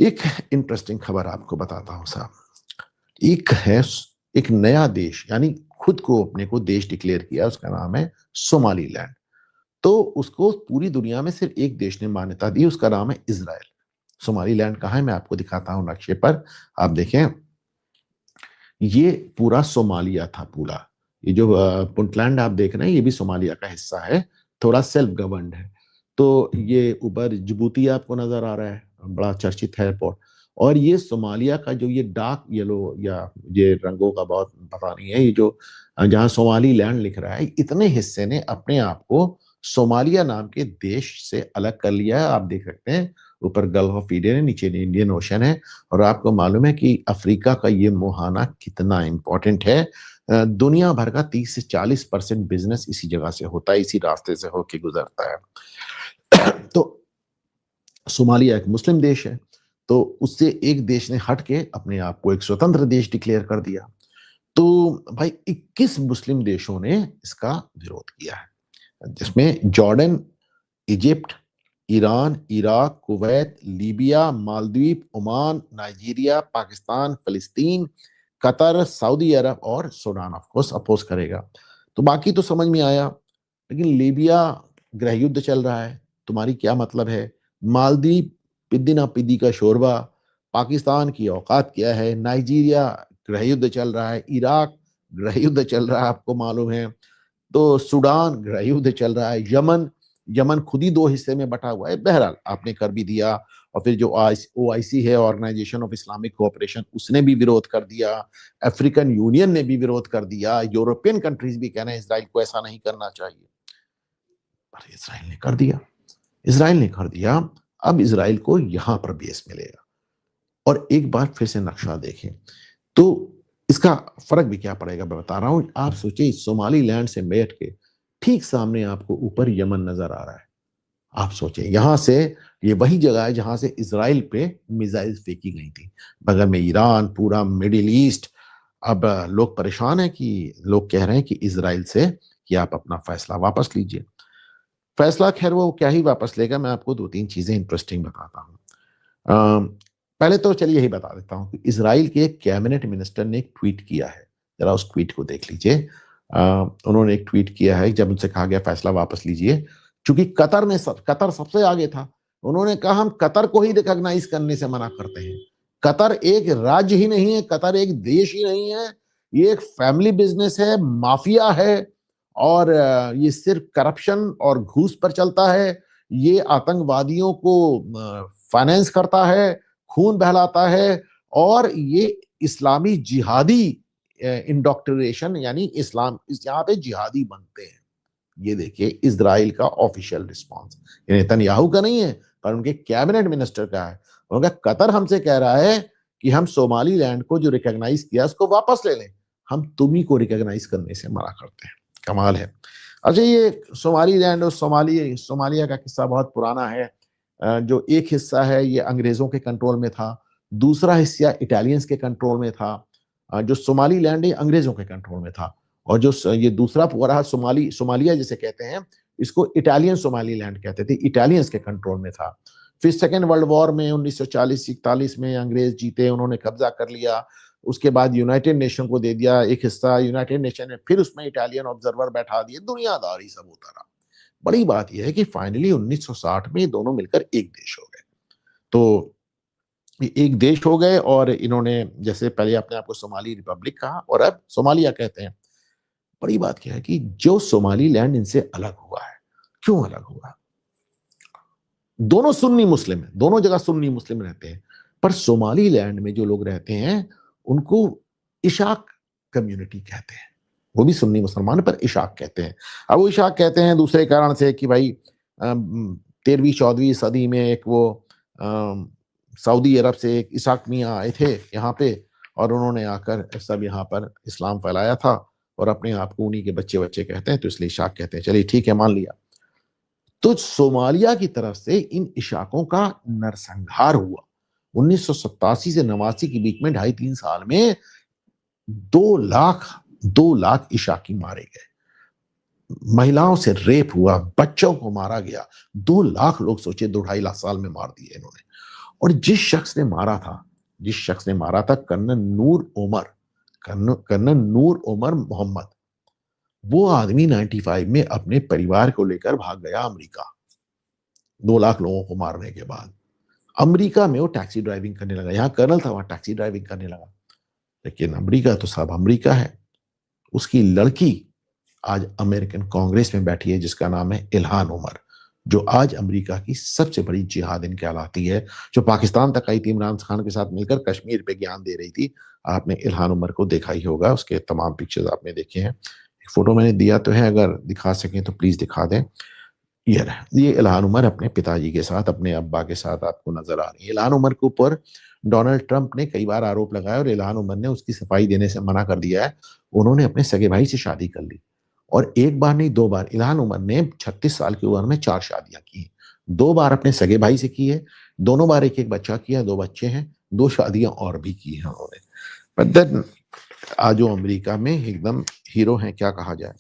एक इंटरेस्टिंग खबर आपको बताता हूँ साहब। एक है एक नया देश यानी खुद को अपने को देश डिक्लेयर किया, उसका नाम है सोमालीलैंड। तो उसको पूरी दुनिया में सिर्फ एक देश ने मान्यता दी, उसका नाम है इज़राइल। सोमालीलैंड कहाँ है मैं आपको दिखाता हूँ नक्शे पर। आप देखें, ये पूरा सोमालिया था पूरा। ये जो पुंटलैंड आप देख रहे हैं, ये भी सोमालिया का हिस्सा है, थोड़ा सेल्फ गवर्न्ड है। तो ये ऊपर जिबूती आपको नज़र आ रहा है, बड़ा चर्चित है एयरपोर्ट। और ये सोमालिया का जो ये डार्क येलो या ये रंगों का बहुत पता नहीं है, ये जो जहाँ सोमालीलैंड लिख रहा है, इतने हिस्से ने अपने आप को सोमालिया नाम के देश से अलग कर लिया है। आप देख सकते हैं, ऊपर गल्फ ऑफ ईडन है, नीचे इंडियन ओशन है। और आपको मालूम है कि अफ्रीका का ये मुहाना कितना इंपॉर्टेंट है। दुनिया भर का 30 से 40% बिजनेस इसी जगह से होता है, इसी रास्ते से होके गुजरता है। तो सोमालिया एक मुस्लिम देश है, तो उससे एक देश ने हट के अपने आप को एक स्वतंत्र देश डिक्लेयर कर दिया। तो भाई 21 मुस्लिम देशों ने इसका विरोध किया है, जिसमें Jordan, Egypt, Iran, Iraq, Kuwait, Libya, Maldives, Oman, Nigeria, Pakistan, फिलिस्तीन, कतर, सऊदी अरब और सूडान ऑफ कोर्स अपोज करेगा। तो बाकी तो समझ में आया, लेकिन लीबिया गृह युद्ध चल रहा है, तुम्हारी क्या मतलब है? मालदीव पिद्दी ना पिद्दी का शोरबा, पाकिस्तान की औकात क्या है? नाइजीरिया गृह युद्ध चल रहा है, इराक गृह युद्ध चल रहा है, आपको मालूम है। तो सूडान गृह युद्ध चल रहा है, यमन यमन खुद ही 2 हिस्से में बटा हुआ है। बहरहाल आपने कर भी दिया। और फिर जो ओआईसी है, ऑर्गेनाइजेशन ऑफ इस्लामिक कोऑपरेशन, उसने भी विरोध कर दिया। अफ्रीकन यूनियन ने भी विरोध कर दिया। यूरोपियन कंट्रीज भी कह रहे हैं इसराइल को ऐसा नहीं करना चाहिए। पर इसराइल ने कर दिया। इसराइल ने कर दिया। अब इसराइल को यहां पर बेस मिलेगा। और एक बार फिर से नक्शा देखें तो इसका फर्क भी क्या पड़ेगा, मैं बता रहा हूं। आप सोचिए, सोमाली लैंड से बैठ के ठीक सामने आपको ऊपर यमन नजर आ रहा है। आप सोचिए, यहां से ये वही जगह है जहां से इसराइल पे मिसाइल फेंकी गई थी। बगल में ईरान, पूरा मिडिल ईस्ट। अब लोग परेशान हैं कि लोग कह रहे हैं कि इसराइल से कि आप अपना फैसला वापस लीजिए। फैसला खैर वो क्या ही वापस लेगा, मैं आपको 2-3 चीजें इंटरेस्टिंग बताता हूँ। पहले तो चलिए यही बता देता हूँ कि इसराइल के एक कैबिनेट मिनिस्टर ने एक ट्वीट किया है। जरा उस ट्वीट को देख लीजिए। उन्होंने एक ट्वीट किया है जब उनसे कहा गया फैसला वापस लीजिए, क्योंकि कतर सबसे आगे था। उन्होंने कहा हम कतर को ही रिकॉग्नाइज करने से मना करते हैं। कतर एक राज्य ही नहीं है, कतर एक देश ही नहीं है, ये एक फैमिली बिजनेस है, माफिया है। और ये सिर्फ करप्शन और घूस पर चलता है। ये आतंकवादियों को फाइनेंस करता है, खून बहलाता है। और ये इस्लामी जिहादी इंडोक्ट्रिनेशन, यानी इस्लाम इस यहाँ पे जिहादी बनते हैं। ये देखिए इजराइल का ऑफिशियल रिस्पॉन्स, ये नेतन्याहू का नहीं है, पर उनके कैबिनेट मिनिस्टर का है। उनका कतर हमसे कह रहा है कि हम सोमाली लैंड को जो रिकॉग्नाइज किया उसको वापस ले लें, हम तुम्ही को रिकॉग्नाइज करने से मना करते हैं। कमाल है। अच्छा, ये सोमाली लैंड और सोमालिया का किस्सा बहुत पुराना है। जो एक हिस्सा है ये अंग्रेजों के कंट्रोल में था, दूसरा हिस्सा इटालियंस के कंट्रोल में था। जो सोमाली लैंड है अंग्रेजों के कंट्रोल में था। और जो ये दूसरा पूरा सोमालिया जिसे कहते हैं, इसको इटालियन सोमाली लैंड कहते थे, इटालियंस के कंट्रोल में था। फिर सेकेंड वर्ल्ड वॉर में 1940-41 में अंग्रेज जीते, उन्होंने कब्जा कर लिया। उसके बाद यूनाइटेड नेशन को दे दिया एक हिस्सा, यूनाइटेड नेशन ने फिर उसमें इटालियन ऑब्जर्वर बैठा दिए, दुनियादारी सब होता रहा। बड़ी बात यह है कि फाइनली 1960 में ये दोनों मिलकर एक देश हो गए। तो एक देश हो गए, और इन्होंने जैसे पहले अपने आप को सोमाली रिपब्लिक कहा और अब सोमालिया कहते हैं। बड़ी बात क्या है कि जो सोमाली लैंड इनसे अलग हुआ है, क्यों अलग हुआ? दोनों सुन्नी मुस्लिम है, दोनों जगह सुन्नी मुस्लिम रहते हैं। पर सोमाली लैंड में जो लोग रहते हैं उनको इशाक कम्युनिटी कहते हैं। वो भी सुन्नी मुसलमान पर इशाक कहते हैं। अब वो इशाक कहते हैं दूसरे कारण से कि भाई 13वीं 14वीं सदी में एक वो सऊदी अरब से एक इसाक मियाँ आए थे यहाँ पे, और उन्होंने आकर सब यहाँ पर इस्लाम फैलाया था, और अपने आप को उन्हीं के बच्चे बच्चे कहते हैं, तो इसलिए इशाक कहते हैं। चलिए ठीक है, मान लिया। तो सोमालिया की तरफ से इन इशाकों का नरसंहार हुआ 1987 से 89 के बीच में, 2.5-3 साल में 2 लाख इशाकी मारे गए। महिलाओं से रेप हुआ, बच्चों को मारा गया। 2 लाख लोग, सोचे 2-2.5 साल में मार दिए इन्होंने। और जिस शख्स ने मारा था कर्नल नूर उमर मोहम्मद, वो आदमी 95 में अपने परिवार को लेकर भाग गया अमेरिका, 2 लाख लोगों को मारने के बाद। अमेरिका में वो टैक्सी ड्राइविंग करने लगा, यहाँ कर्नल था, वहां टैक्सी ड्राइविंग करने लगा। लेकिन अमेरिका तो सब अमेरिका है। उसकी लड़की आज अमेरिकन कांग्रेस में बैठी है, जिसका नाम है इल्हान उमर, जो आज अमेरिका की सबसे बड़ी जिहादिन कहलाती है, जो पाकिस्तान तक आई थी इमरान खान के साथ मिलकर, कश्मीर पे ज्ञान दे रही थी। आपने इल्हान उमर को देखा ही होगा, उसके तमाम पिक्चर्स आपने देखे हैं। एक फोटो मैंने दिया तो है, अगर दिखा सकें तो प्लीज दिखा दें। ये इल्हान उमर अपने पिताजी के साथ, अपने अब्बा के साथ आपको नजर आ रही है। इल्हान उमर के ऊपर डोनाल्ड ट्रंप ने कई बार आरोप लगाया और इल्हान उमर ने उसकी सफाई देने से मना कर दिया है। उन्होंने अपने सगे भाई से शादी कर ली, और एक बार नहीं 2 बार। इल्हान उमर ने 36 साल की उम्र में 4 शादियां की, 2 बार अपने सगे भाई से की है, दोनों बार एक एक बच्चा किया, 2 बच्चे हैं, 2 शादियां और भी की हैं उन्होंने। बट देन आज वो अमेरिका में एकदम हीरो हैं, क्या कहा जाए।